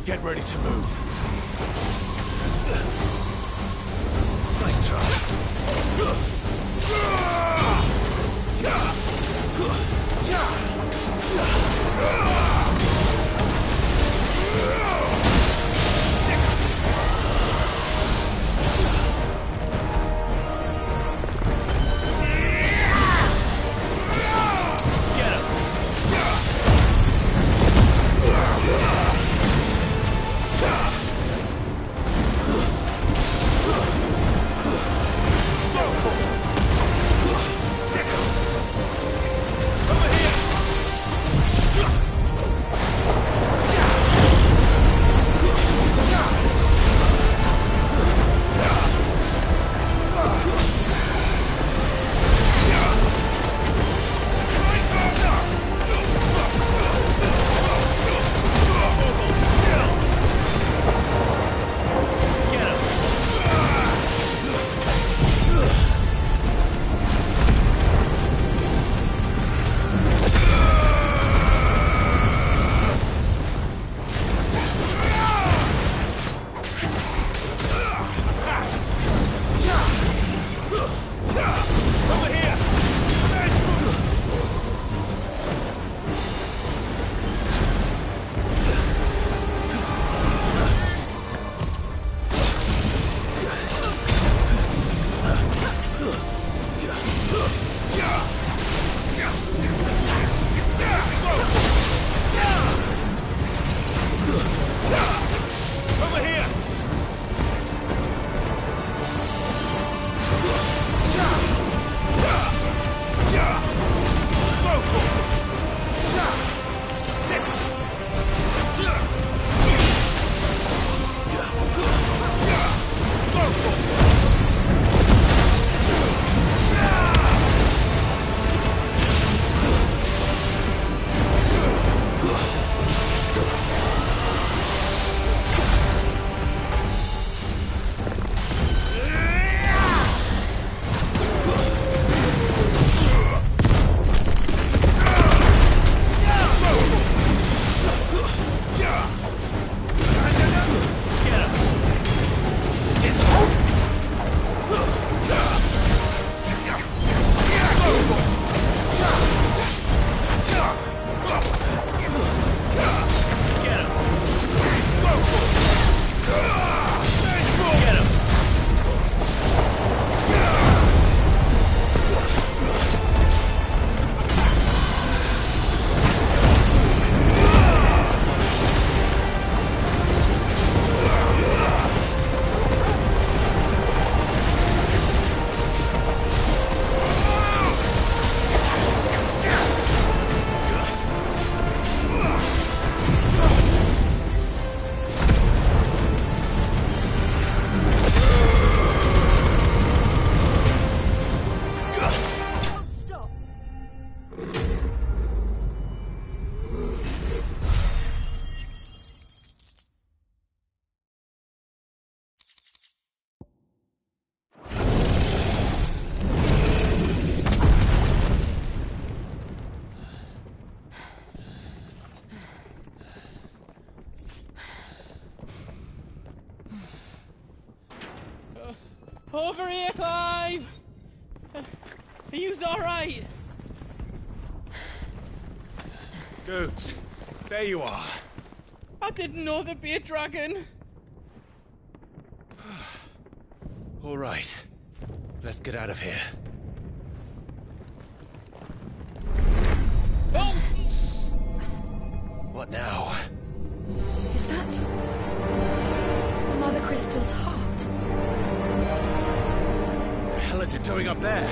Get ready to move. Nice try. Over here, Clive! Are you alright? Goods, there you are. I didn't know there'd be a dragon. All right, let's get out of here. Oh! What now? Is that Mother Crystal's heart? What the hell is it doing up there?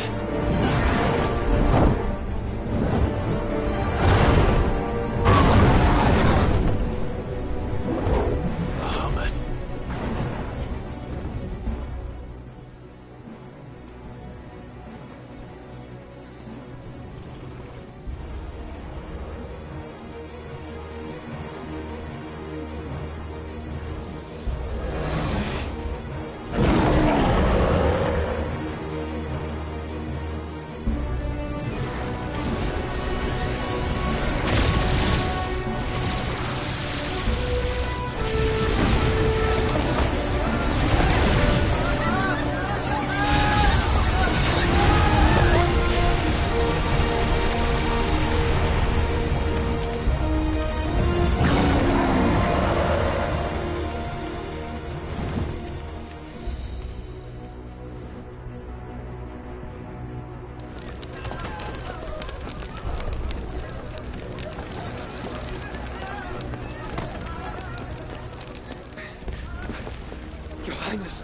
Your Highness,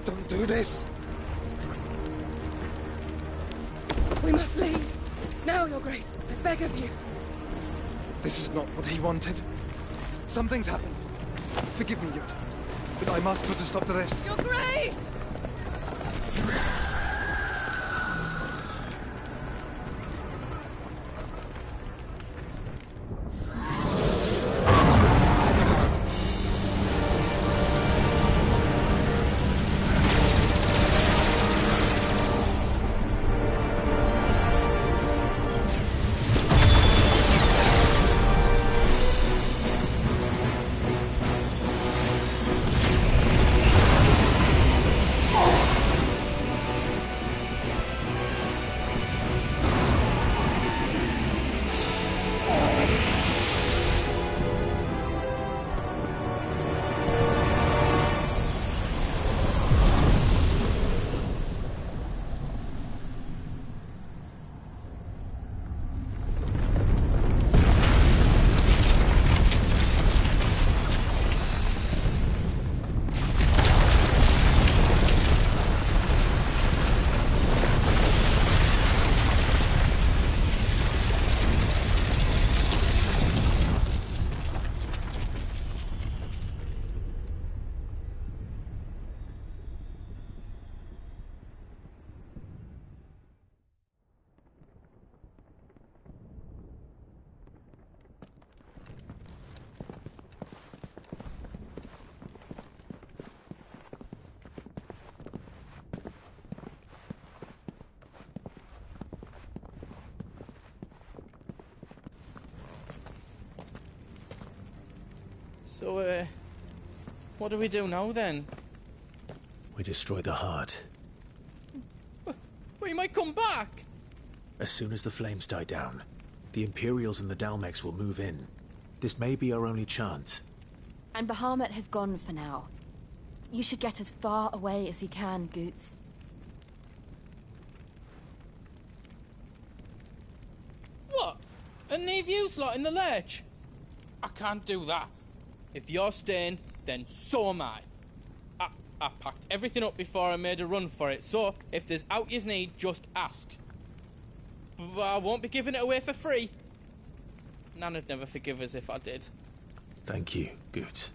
don't do this. We must leave. Now, Your Grace. I beg of you. This is not what he wanted. Something's happened. Forgive me, Yud, but I must put a stop to this. Your Grace! So, what do we do now, then? We destroy the heart. Well, you might come back! As soon as the flames die down, the Imperials and the Dalmex will move in. This may be our only chance. And Bahamut has gone for now. You should get as far away as you can, Goots. What? And leave you slot in the lurch? I can't do that. If you're staying, then so am I. I packed everything up before I made a run for it, so if there's out yous need, just ask. But I won't be giving it away for free. Nan'd never forgive us if I did. Thank you, Goots.